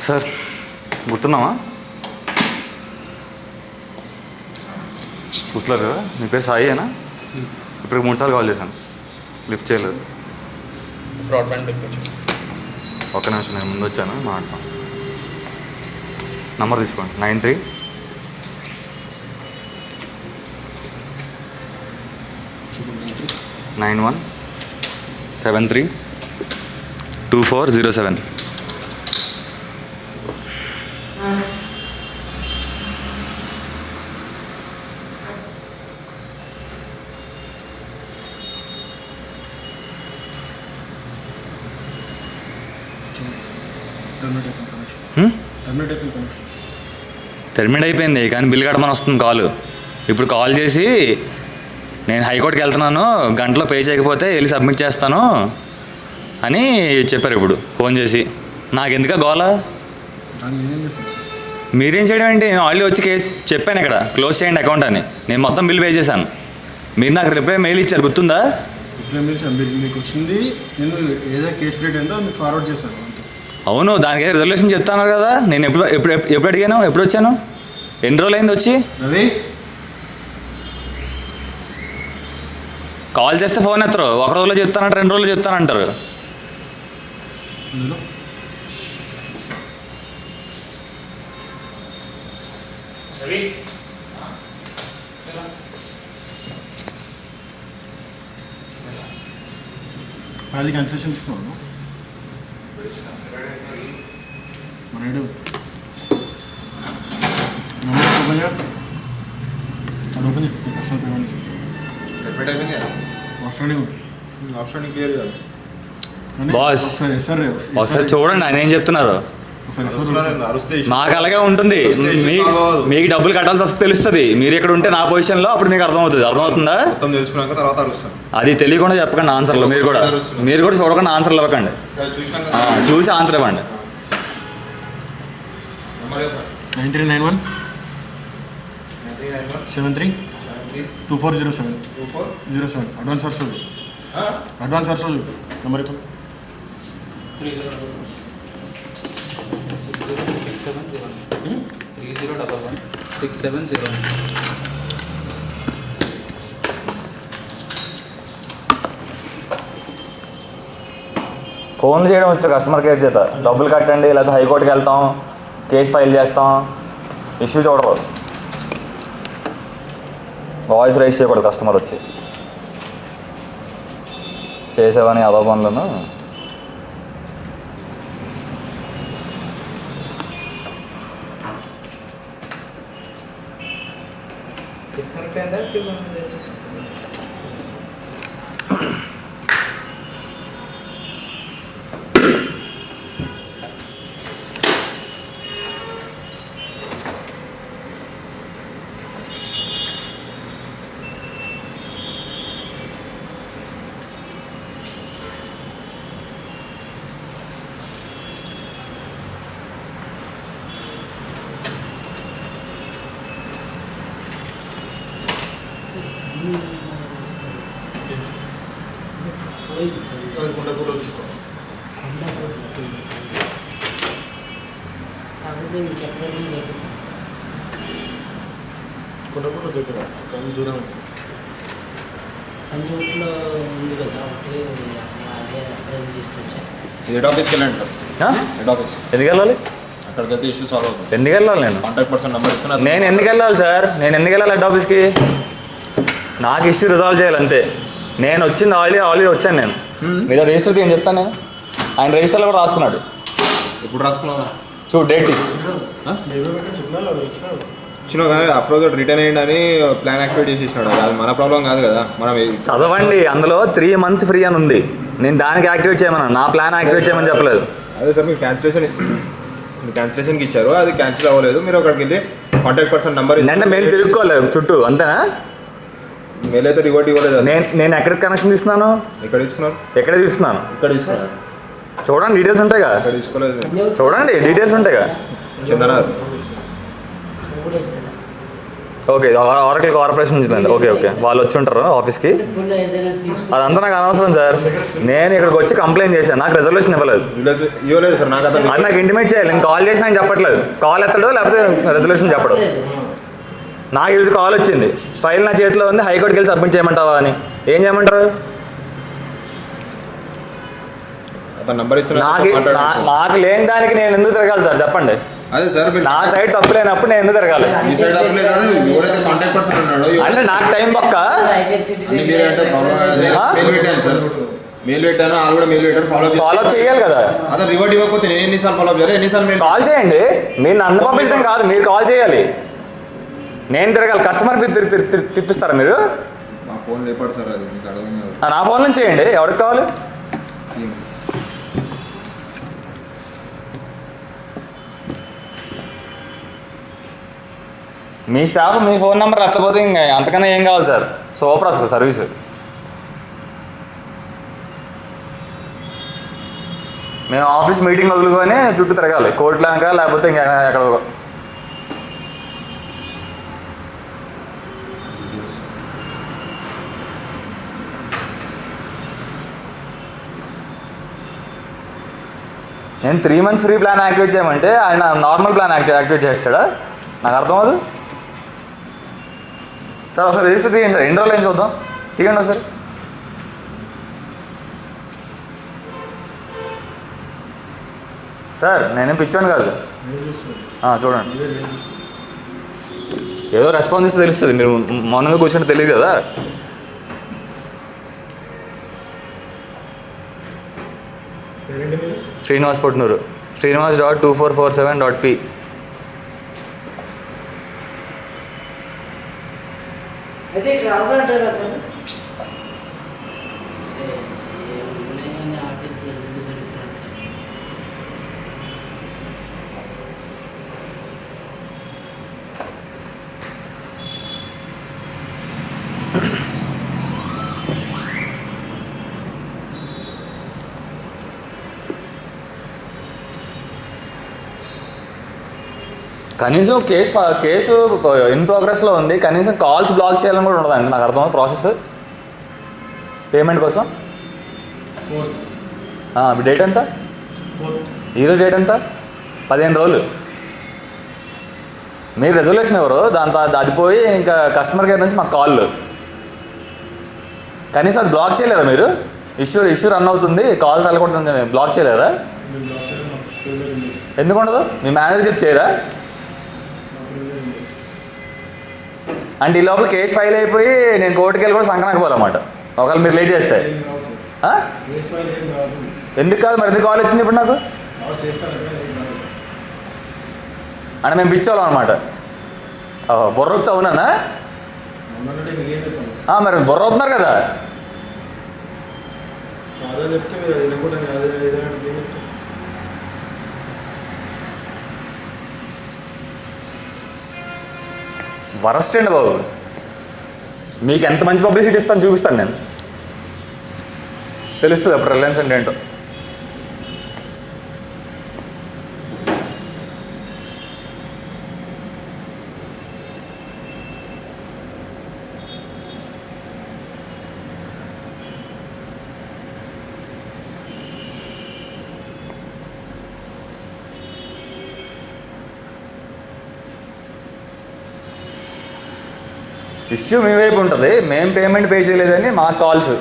Sir గుర్తున్నావా? గుర్తులేదు కదా? మీ పేరు సాయియేనా? ఇప్పుడు 3 సార్లు కాల్ చేశాను, లిఫ్ట్ చేయలేదు. బ్రాడ్బ్యాండ్ ఒక్క నిమిషం, నేను ముందు వచ్చాను మాట్లాడతాను. నంబర్ తీసుకోండి. 93 91 73 2407. టెర్మినేట్ అయిపోయింది, కానీ బిల్ కట్టమని వస్తుంది కాల్. ఇప్పుడు కాల్ చేసి నేను హైకోర్టుకి వెళ్తున్నాను, గంటలో పే చేయకపోతే వెళ్ళి సబ్మిట్ చేస్తాను అని చెప్పారు. ఇప్పుడు ఫోన్ చేసి నాకెందుక గోల? మీరేం చేయడం ఏంటి? నేను ఆల్రెడీ వచ్చి కేసు చెప్పాను, ఇక్కడ క్లోజ్ చేయండి అకౌంట్ అని. నేను మొత్తం బిల్ పే చేశాను. మీరు నాకు రిప్లై మెయిల్ ఇచ్చారు, గుర్తుందా? మీకు వచ్చింది, నేను ఏదో కేసు క్రియేట్ అయిందో మీకు ఫార్వర్డ్ చేశాను. అవును, దానికి రిజల్యూషన్ చెప్తాను కదా. నేను ఎప్పుడు అడిగాను, ఎప్పుడు వచ్చాను, ఎన్ని రోజులు అయింది వచ్చి? రవి కాల్ చేస్తే ఫోన్ ఎత్తరు. 1 రోజులో చెప్తానంటారు, 2 రోజులు చెప్తానంటారు. ఫైల్ క్యాన్సిలేషన్ ఇస్తున్నాను. మన బాస్ ఒకసారి చూడండి ఆయన ఏం చెప్తున్నారు. నాకు అలాగే ఉంటుంది. మీకు డబ్బులు కట్టాల్సి వస్తే తెలుస్తుంది. మీరు ఇక్కడ ఉంటే నా పొజిషన్లో అప్పుడు మీకు అర్థమవుతుందా? అది తెలియకుండా చెప్పకండి ఆన్సర్లు. మీరు కూడా చూడకుండా ఆన్సర్లు ఇవ్వకండి, చూసి ఆన్సర్ ఇవ్వండి. 9391 73 2407 07. అడ్వాన్స్ అర్సోలు నెంబర్ ఇప్పుడు 30116701. ఫోన్లు చేయడం వచ్చు కస్టమర్ కేర్ చేత. డబ్బులు కట్టండి, లేకపోతే హైకోర్టుకి వెళ్తాం, కేసు ఫైల్ చేస్తాం, ఇష్యూ చూడకూడదు. వాయిస్ రైజ్ చేయకూడదు కస్టమర్ వచ్చి చేసేవని అదో పనులను. కొండపూట దగ్గర కానీ దూరం హెడ్ ఆఫీస్కి వెళ్ళండి సార్. హెడ్ ఆఫీస్ ఎందుకు వెళ్ళాలి? అక్కడికైతే ఇష్యూ సాల్వ్ అవుతుంది. ఎందుకు వెళ్ళాలి? నేను కాంటాక్ట్ పర్సన్ నెంబర్ ఇస్తున్నా. నేను ఎందుకు వెళ్ళాలి సార్? నేను ఎందుకు వెళ్ళాలి హెడ్ ఆఫీస్కి? నాకు ఇష్యూ రిజాల్వ్ చేయాలి అంతే. నేను వచ్చింది ఆల్రెడీ వచ్చాను. నేను మీరు రిజిస్టర్ తీయండి చెప్తాను. నేను ఆయన రిజిస్టర్లో కూడా రాసుకున్నాడు. ఎప్పుడు రాసుకున్నావా? చూడు డేట్ ఇచ్చినా కానీ అప్రోజ్ రిటర్న్ అయ్యండి అని ప్లాన్ యాక్టివేట్ చేసి ఇచ్చినాడు. అది మన ప్రాబ్లం కాదు కదా. మనం చదవండి, అందులో 3 months ఫ్రీ అని ఉంది. నేను దానికి యాక్టివేట్ చేయమన్నా, నా ప్లాన్ యాక్టివేట్ చేయమని చెప్పలేదు. అదే సార్, మీరు క్యాన్సిలేషన్కి ఇచ్చారు, అది క్యాన్సిల్ అవ్వలేదు. మీరు అక్కడికి వెళ్ళి కాంటాక్ట్ పర్సన్ నెంబర్ అంటే మేము తిరుక్కోలేదు చుట్టూ, అంతేనా? మెయిల్ అయితే రివర్ట్ ఇవ్వలేదు. నేను ఎక్కడికి కనెక్షన్ తీసుకున్నాను? ఎక్కడ తీసుకున్నారు? ఎక్కడ తీసుకున్నాను? ఇక్కడ తీసుకున్నారు. చూడండి డీటెయిల్స్ ఉంటాయిగా. ఇక్కడ తీసుకోలేదు. చూడండి డీటెయిల్స్ ఉంటాయిగా. చందనాథ్ ఓకే, ఆరకిల్ కార్పొరేషన్ నుంచి. ఓకే ఓకే, వాళ్ళు వచ్చి ఉంటారు ఆఫీస్కి. అదంతా నాకు అనవసరం సార్. నేను ఇక్కడికి వచ్చి కంప్లైంట్ చేశాను, నాకు రెజల్యూషన్ ఇవ్వలేదు. ఇవ్వలేదు సార్, నాకు అది నాకు ఇంటిమేట్ చేయాలి. నేను కాల్ చేసి నాకు చెప్పట్లేదు, కాల్ ఎత్తడు లేకపోతే రెజల్యూషన్ చెప్పడం. నాకు ఇది కాల్ వచ్చింది, ఫైల్ నా చేతిలో ఉంది, హైకోర్టుకి వెళ్ళి సబ్మిట్ చేయమంటావా అని. ఏం చేయమంటారు? నంబర్ నాకు లేని దానికి నేను ఎందుకు తిరగాలి సార్ చెప్పండి? అదే సార్, నా సైడ్ తప్పు లేనప్పుడు నేను ఎందుకు తిరగాలి? మీ సైడ్ తప్పు లేదు, ఎవరైతే కాంటాక్ట్ పర్సన్ ఉన్నాడో అంటే నాకు టైం పక్క మీరంటే ప్రాబ్లం. మెయిల్ పెట్టాను సార్, మెయిల్ పెట్టాను, వాళ్ళు కూడా మెయిల్ పెట్టారు, ఫాలో చేయాలి కదా. అదే రివర్ట్ ఇవ్వకపోతే నేను ఎన్నిసార్లు ఫాలో చేయాలి, ఎన్నిసార్లు మీరు కాల్ చేయండి. మీరు నన్ను పంపించడం కాదు, మీరు కాల్ చేయాలి, నేను తిరగాలి. కస్టమర్ తిప్పిస్తారా మీరు? మా ఫోన్ లేపాడు సార్, అది మీకు అర్థం కాదు. నా ఫోన్ నుంచి చేయండి, ఎవరికి కావాలి? మీ స్టాఫ్ మీ ఫోన్ నెంబర్ ఎత్తపోతే ఇంకా అంతకన్నా ఏం కావాలి సార్? సూపర్ అసలు సర్వీస్. మేము ఆఫీస్ మీటింగ్ వదులుకొని చుట్టూ తిరగాలి, కోర్టులాక లేకపోతే ఇంకా ఎక్కడ. నేను 3 months ఫ్రీ ప్లాన్ యాక్టివేట్ చేయమంటే ఆయన నార్మల్ ప్లాన్ యాక్టివేట్ చేస్తాడా? నాకు అర్థం అవ్వదు సార్. ఒకసారి రిజిస్టర్ తీయండి సార్, ఎన్ని రోజులు ఏం చూద్దాం, తీయండి ఒకసారి. సార్ నేనేం పిచ్చాను కాదు, చూడండి. ఏదో రెస్పాన్స్ ఇస్తే తెలుస్తుంది, మీరు మౌనంగా కూర్చుంటే తెలియదు కదా. శ్రీనివాస్ పొట్నూరు, Srinivas.2447.p. అయితే ఇక్కడ అవగాంటారు అతను ఆఫీస్లో కనీసం కేసు ఇన్ ప్రోగ్రెస్లో ఉంది, కనీసం కాల్స్ బ్లాక్ చేయాలని కూడా ఉండదండి. నాకు అర్థం ప్రాసెస్ పేమెంట్ కోసం. డేట్ ఎంత? ఈరోజు డేట్ ఎంత? 15 రోజులు. మీరు రెజల్యూషన్ ఎవరు దాంతో అది పోయి ఇంకా కస్టమర్ కేర్ నుంచి మాకు కాళ్ళు. కనీసం అది బ్లాక్ చేయలేరా మీరు? ఇష్యూ రన్ అవుతుంది, కాల్స్ వెళ్ళకూడదు, బ్లాక్ చేయలేరా? ఎందుకు ఉండదు? మీ మేనేజర్ చెప్పి చేయరా? అంటే ఈ లోపల కేసు ఫైల్ అయిపోయి నేను కోర్టుకి వెళ్ళి కూడా సంకనాకి పోవాలన్నమాట ఒకవేళ మీరు లేట్ చేస్తే. ఎందుకు కాదు మరి? ఎందుకు కాల్ వచ్చింది ఇప్పుడు నాకు? అంటే మేము పిచ్చోళ్ళం అనమాట. బుర్ర ఊపుతా అవునా? మరి బుర్ర ఊపుతున్నారు కదా. వరస్ట్ అండి బాబు. మీకు ఎంత మంచి పబ్లిసిటీ ఇస్తాను చూపిస్తాను నేను, తెలుస్తుంది అప్పుడు రిలయన్స్ అంటే ఏంటో. ఇష్యూ మీ వైపు ఉంటుంది, మేము పేమెంట్ పే చేయలేదని మాకు కాల్స్.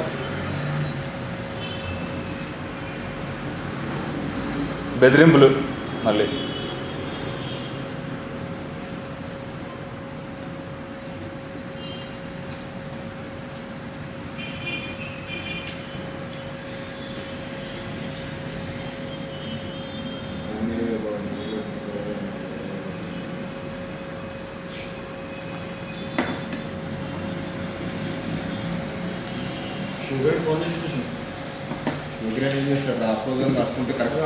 బెదిరింపులు మళ్ళీ. ఏం చేస్తాడు రాసుకోగా కట్టుకుంటే కరెక్ట్.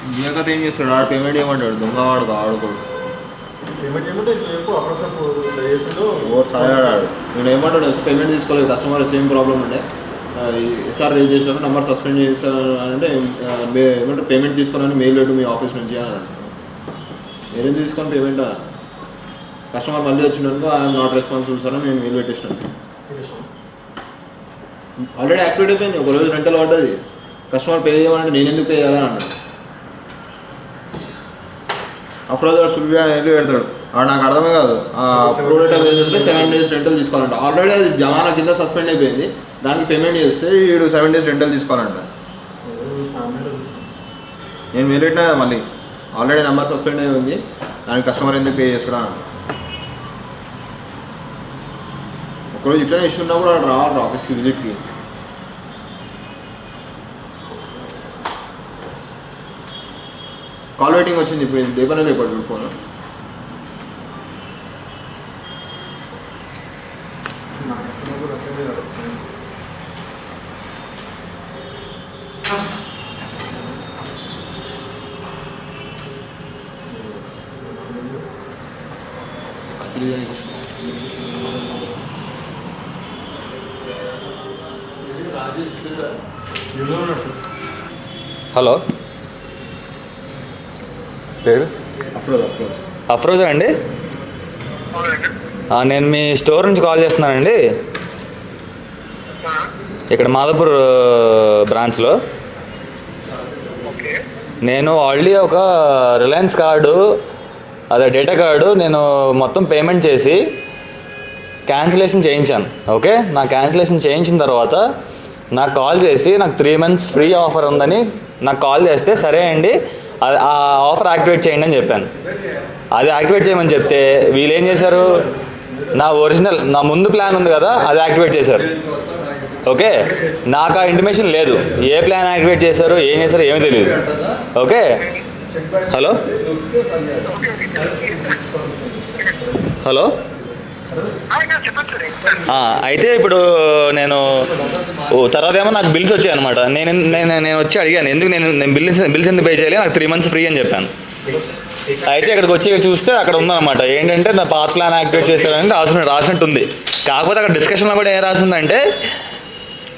ఇంకత ఏం చేస్తాడు ఆడు పేమెంట్ చేయమంటాడు దొంగ వాడు ఆడుకోడు పేమెంట్ చేయమంటే ఇట్లా చెప్పు అప్పుడు చేసిండు ఓవర్ సాయాడు ఆడు నేను ఏమంటాడు వచ్చి పేమెంట్ తీసుకోలేదు కస్టమర్ సేమ్ ప్రాబ్లం ఉండే ఎస్ఆర్ రేజ్ చేసినప్పుడు నెంబర్ సస్పెండ్ చేస్తాను అంటే ఏమంటే పేమెంట్ తీసుకున్నాను మెయిల్ పెట్టు మీ ఆఫీస్ నుంచి అని అంటాను నేనేం తీసుకొని పేమెంట్ కస్టమర్ మళ్ళీ వచ్చినందుకు ఐఎమ్ నాట్ రెస్పాన్సిబుల్ సార్ నేను మెయిల్ పెట్టేసినాను ఆల్రెడీ యాక్టివేట్ అయిపోయింది ఒక రోజు రెంటల్ పడ్డది కస్టమర్ పే చేయమంటే నేను ఎందుకు పే చేయాలని అన్నాడు అఫ్రోజ్ వాడు సుల్వియా వెళ్ళి పెడతాడు వాడు నాకు అర్థమే కాదు అప్రూవ్ ఏంటంటే 7 days రెంటల్ తీసుకోవాలంట ఆల్రెడీ అది జమానా కింద సస్పెండ్ అయిపోయింది దానికి పేమెంట్ చేస్తే వీడు 7 days రెంటల్ తీసుకోవాలంట నేను మెయిల్ పెట్టినా మళ్ళీ ఆల్రెడీ నెంబర్ సస్పెండ్ అయి ఉంది దానికి కస్టమర్ ఎందుకు పే చేస్తాడా ఒకరోజు ఇట్లనే ఇష్యూ ఉన్నప్పుడు వాడు రావాలి ఆఫీస్కి విజిట్కి కాల్ వెయిటింగ్ వచ్చింది ఇప్పుడు రేపనే రేపటి ఫోన్ హలో పేరు అఫ్రోజ్ అఫ్రోజా అండి నేను మీ స్టోర్ నుంచి కాల్ చేస్తున్నానండి ఇక్కడ మాదాపూర్ బ్రాంచ్లో నేను ఆల్రెడీ ఒక రిలయన్స్ కార్డు అదే డేటా కార్డు నేను మొత్తం పేమెంట్ చేసి క్యాన్సిలేషన్ చేయించాను ఓకే నా క్యాన్సిలేషన్ చేయించిన తర్వాత నాకు కాల్ చేసి నాకు 3 months ఫ్రీ ఆఫర్ ఉందని నాకు కాల్ చేస్తే సరే అండి ఆ ఆఫర్ యాక్టివేట్ చేయండి అని చెప్పాను అది యాక్టివేట్ చేయమని చెప్తే వీళ్ళు ఏం చేశారు నా ముందు ప్లాన్ ఉంది కదా అది యాక్టివేట్ చేశారు ఓకే నాకు ఆ ఇంటిమేషన్ లేదు ఏ ప్లాన్ యాక్టివేట్ చేశారు ఏం చేశారు ఏమీ తెలియదు ఓకే హలో హలో అయితే ఇప్పుడు నేను తర్వాత ఏమో నాకు బిల్స్ వచ్చాయి అనమాట నేను వచ్చి అడిగాను ఎందుకు నేను బిల్స్ ఎందుకు పే చేయాలి నాకు 3 months ఫ్రీ అని చెప్పాను అయితే ఇక్కడికి వచ్చి చూస్తే అక్కడ ఉందన్నమాట ఏంటంటే నా పాత ప్లాన్ యాక్టివేట్ చేశారని రాసినట్టు ఉంది కాకపోతే అక్కడ డిస్కషన్లో కూడా ఏం రాసిందంటే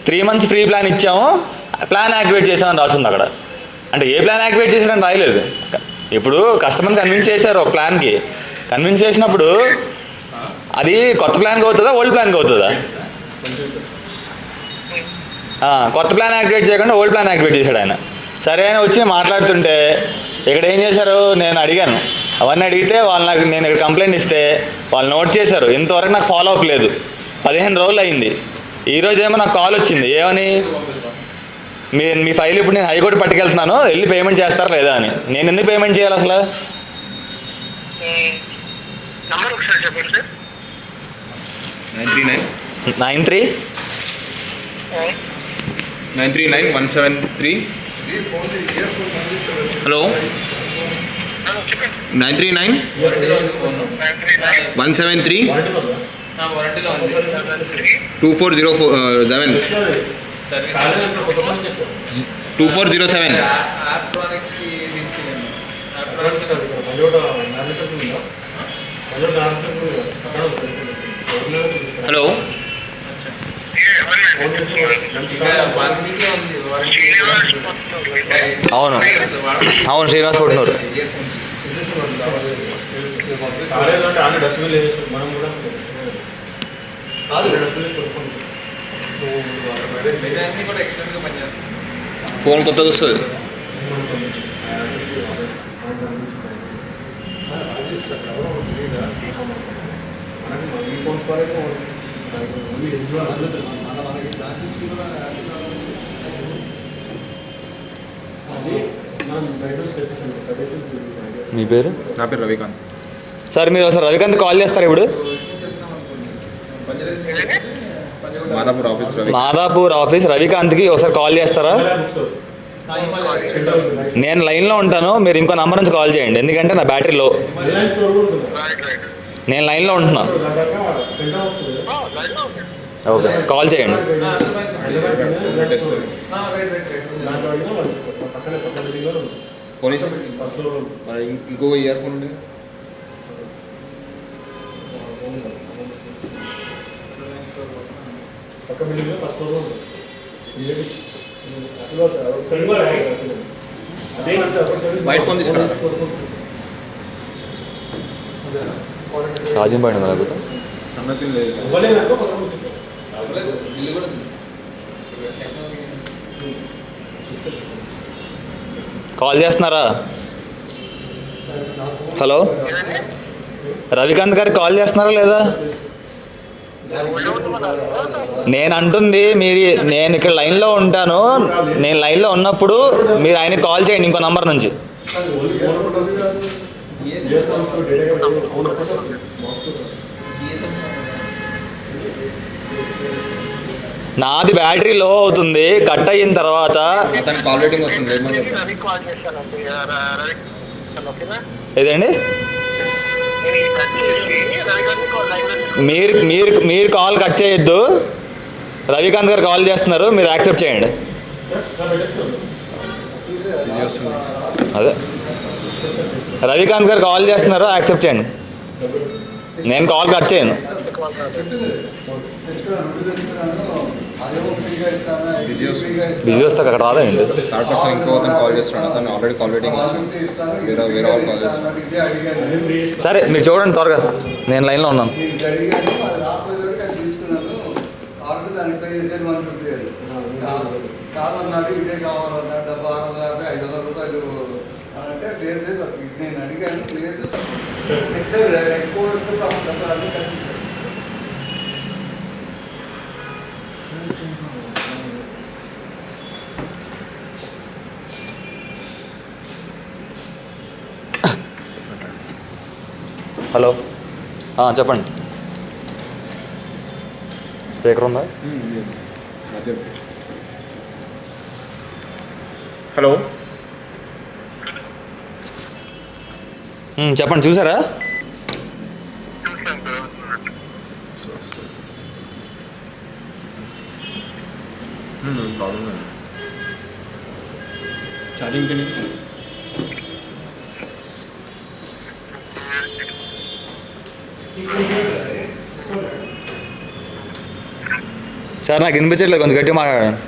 3 months ఫ్రీ ప్లాన్ ఇచ్చాము ప్లాన్ యాక్టివేట్ చేసామని రాసింది అక్కడ అంటే ఏ ప్లాన్ యాక్టివేట్ చేసాడని రాయలేదు ఇప్పుడు కస్టమర్ని కన్విన్స్ చేశారు ఒక ప్లాన్కి కన్విన్స్ చేసినప్పుడు అది కొత్త ప్లాన్కి అవుతుందా ఓల్డ్ ప్లాన్కి అవుతుందా కొత్త ప్లాన్ యాక్టివేట్ చేయకుండా ఓల్డ్ ప్లాన్ యాక్టివేట్ చేశాడు ఆయన సరే ఆయన వచ్చి మాట్లాడుతుంటే ఇక్కడ ఏం చేశారు నేను అడిగాను అవన్నీ అడిగితే వాళ్ళు నేను ఇక్కడ కంప్లైంట్ ఇస్తే వాళ్ళు నోట్ చేశారు ఇంతవరకు నాకు ఫాలో అప్ లేదు 15 రోజులు అయింది ఈరోజు ఏమో నాకు కాల్ వచ్చింది ఏమని మీ ఫైల్ ఇప్పుడు నేను హైకోర్టు పట్టుకెళ్తున్నాను వెళ్ళి పేమెంట్ చేస్తారా లేదా అని నేను ఎందుకు పేమెంట్ చేయాలి అసలు 939 173 హలో 939 173 2407 2407 హలో అవును శ్రీనివాస్ పుట్టినూరు ఫోన్ కొత్తది వస్తుంది మీ పేరు? నా పేరు రవికాంత్ సార్ మీరు ఒకసారి రవికాంత్ కాల్ చేస్తారు ఇప్పుడు మాదాపూర్ ఆఫీస్ రవికాంత్కి ఒకసారి కాల్ చేస్తారా? నేను లైన్లో ఉంటాను, మీరు ఇంకో నంబర్ నుంచి కాల్ చేయండి, ఎందుకంటే నా బ్యాటరీ లో. నేను లైన్లో ఉంటున్నా. ఓకే, కాల్ చేయండి. ఫోన్ మరి ఇంకో ఇయర్ ఫోన్ ఉండే వైట్ ఫోన్ తీసుకురా ఛార్జింగ్ పాయింట్ లేకపోతే సన్నపిన్ లేదు కాల్ చేస్తున్నారా? హలో, రవికాంత్ గారికి కాల్ చేస్తున్నారా లేదా? నేను అంటుంది నేను ఇక్కడ లైన్లో ఉంటాను. నేను లైన్లో ఉన్నప్పుడు మీరు ఆయనకి కాల్ చేయండి ఇంకో నంబర్ నుంచి. నాది బ్యాటరీ లో అవుతుంది, కట్ అయిన తర్వాత కాల్ రేటింగ్ వస్తుంది. ఏదండి మీరు కాల్ కట్ చేయొద్దు. రవికాంత్ గారు కాల్ చేస్తున్నారు, మీరు యాక్సెప్ట్ చేయండి. అదే రవికాంత్ గారు కాల్ చేస్తున్నారు, యాక్సెప్ట్ చేయండి. నేను కాల్ కట్ చేయను. బిజీ వస్తే అక్కడ రాదా అండి? థర్డ్ పర్సన్ ఇంకో అతను కాల్ చేస్తున్నాడు, అతను ఆల్రెడీ కాల్ రేటింగ్ వస్తుంది. వేరే వాళ్ళు కాల్ చేస్తున్నారు. సరే మీరు చూడండి త్వరగా, నేను లైన్లో ఉన్నాను. కాదన్నాడు, ఇదే కావాలన్నా 650 500 రూపాయలు అంటే లేదు నేను అడిగాను, లేదు ఎక్కువ హలో, చెప్పండి. స్పీకర్ ఉందా? హలో, చెప్పండి. చూసారా? ఛార్జింగ్ పిన్ సార్ నాకు వినిపించట్లేదు, కొంచెం గట్టిగా మాట్లాడండి.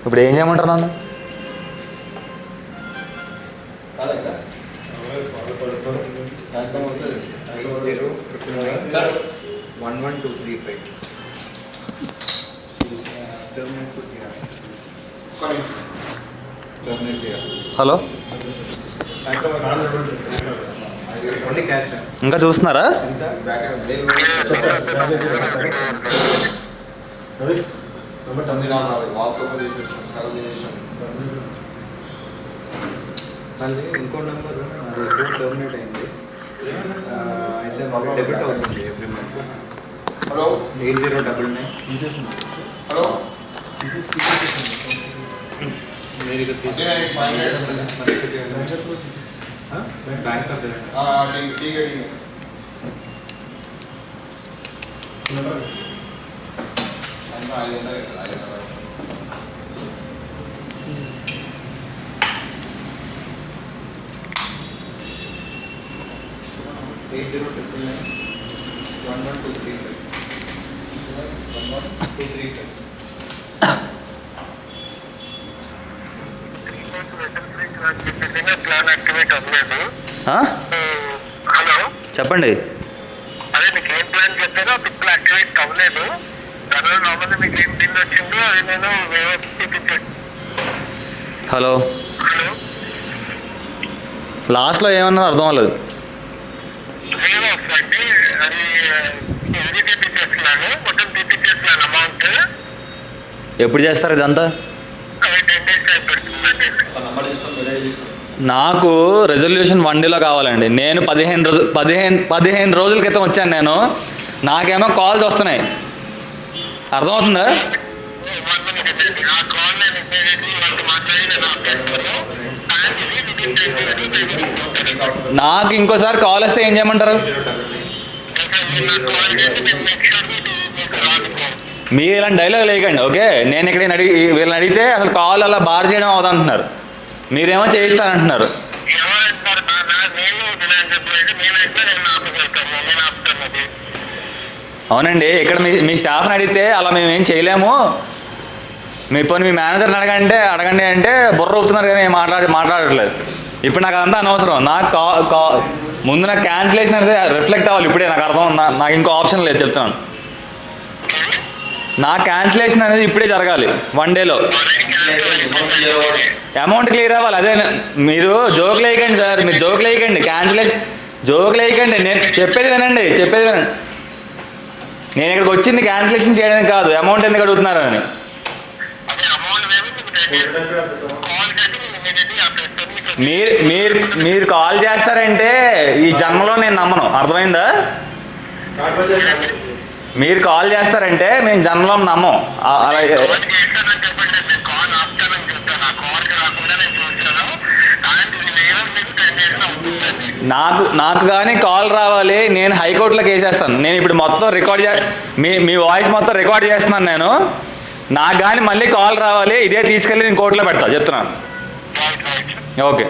ఇప్పుడు ఏం చేయమంటారు నన్ను? సార్ 11235 హలో, ఇంకా చూస్తున్నారా? మళ్ళీ ఇంకో నెంబర్ అకౌంట్ టర్మినేట్ అయింది, అయితే మాకు డెబిట్ అవుతుంది ఎవ్రీ మంత్. హలో, 8099. హలో, మీరు ఇక్కడ బ్యాంక్ చెప్పండి. అదే మీకు ఏం ప్లాన్ చెప్పారో ఆ పిక్ యాక్టివేట్ అవ్వలేదు. దానివల్ల నార్మల్గా మీకు ఏం బిల్ వచ్చిందో అది నేను చూపించాను. హలో, హలో, లాస్ట్లో ఏమన్నా అర్థం అవ్వలేదు. నేను అంటే అది ఇది తెప్పించేస్తున్నాను, మొత్తం తెప్పించేస్తున్నాను అమౌంట్. ఎప్పుడు చేస్తారు ఇదంతా? అది 10 days టైం పెడుతుందండి. నంబర్ తీసుకొని రెడీ చేసుకోండి. నాకు రెజల్యూషన్ 1 డేలో కావాలండి. నేను 15 రోజుల క్రితం వచ్చాను నేను. నాకేమో కాల్స్ వస్తున్నాయి. అర్థమవుతుందా? 1 minute అండి. ఆ కాల్ నేను ఇమ్మీడియట్లీ వాళ్ళతో మాట్లాడి నేను అప్డేస్తాను. అండ్ ఇది వితిన్ 10 days పేమెంట్. నాకు ఇంకోసారి కాల్ వస్తే ఏం చేయమంటారు? ఇంకా మీరు నాకు కాల్ చేసి నేను మేక్ షూర్ మీకు రాదు కాల్. మీరు ఇలాంటి డైలాగ్ లేకండి, ఓకే? నేను ఇక్కడ వీళ్ళని అడిగితే అసలు కాల్ అలా బార్ చేయడం అవుతుంటున్నారు, మీరేమో చేయిస్తానంటున్నారు. ఎవరంటారు? నేను ఫినాన్స్ ఎంప్లాయీ, నేనైతే నేను ఆపగలుగుతాను, నేను ఆపుతాను అది. అవునండి, ఇక్కడ మీ స్టాఫ్ని అడిగితే అలా మేము ఏం చేయలేము, మీ మేనేజర్ని అడగండి అంటే బుర్ర ఊపుతున్నారు కానీ మాట్లాడట్లేదు. ఇప్పుడు నాకు అదంతా అనవసరం. నాకు ముందు నాకు క్యాన్సిలేషన్ అనేది రిఫ్లెక్ట్ అవ్వాలి. ఇప్పుడే నాకు అర్థం, నాకు ఇంకో ఆప్షన్ లేదు, చెప్తున్నాను. నా క్యాన్సిలేషన్ అనేది ఇప్పుడే జరగాలి 1 డేలో. అమౌంట్ క్లియర్ అవ్వాలి. అదే మీరు జోకులు వేయకండి సార్, మీరు జోకులు వేయకండి, క్యాన్సిలేషన్ జోకులు వేయకండి. నేను చెప్పేది వినండి. నేను ఇక్కడికి వచ్చింది క్యాన్సిలేషన్ చేయడానికి కాదు, అమౌంట్ ఎందుకు అడుగుతున్నారని. అదే అమౌంట్ వేసి మీకు 10 days కాల్ చేసి నేను ఇమ్మీడియట్లీ అప్డేస్తాను మీకు. మీరు కాల్ చేస్తారంటే ఈ జన్మలో నేను నమ్మను, అర్థమైందా? మీరు కాల్ చేస్తారంటే మేము జన్మలో నమ్మం. అలాగే కాల్ చేస్తానని చెప్పండి, నేను కాల్ ఆపుతానని చెప్తాను. ఆ కాల్కి రాకుండా నేను చూస్తాను. అండ్ ఇది నేను మీకు 10 days అవుతుందండి. నాకు కానీ కాల్ రావాలి, నేను హైకోర్టులో కేసేస్తాను. నేను ఇప్పుడు మొత్తం రికార్డ్ మీ వాయిస్ మొత్తం రికార్డ్ చేస్తున్నాను నేను. నాకు కానీ మళ్ళీ కాల్ రావాలి, ఇదే తీసుకెళ్ళి నేను కోర్టులో పెడతా, చెప్తున్నాను. రైట్. ఓకే.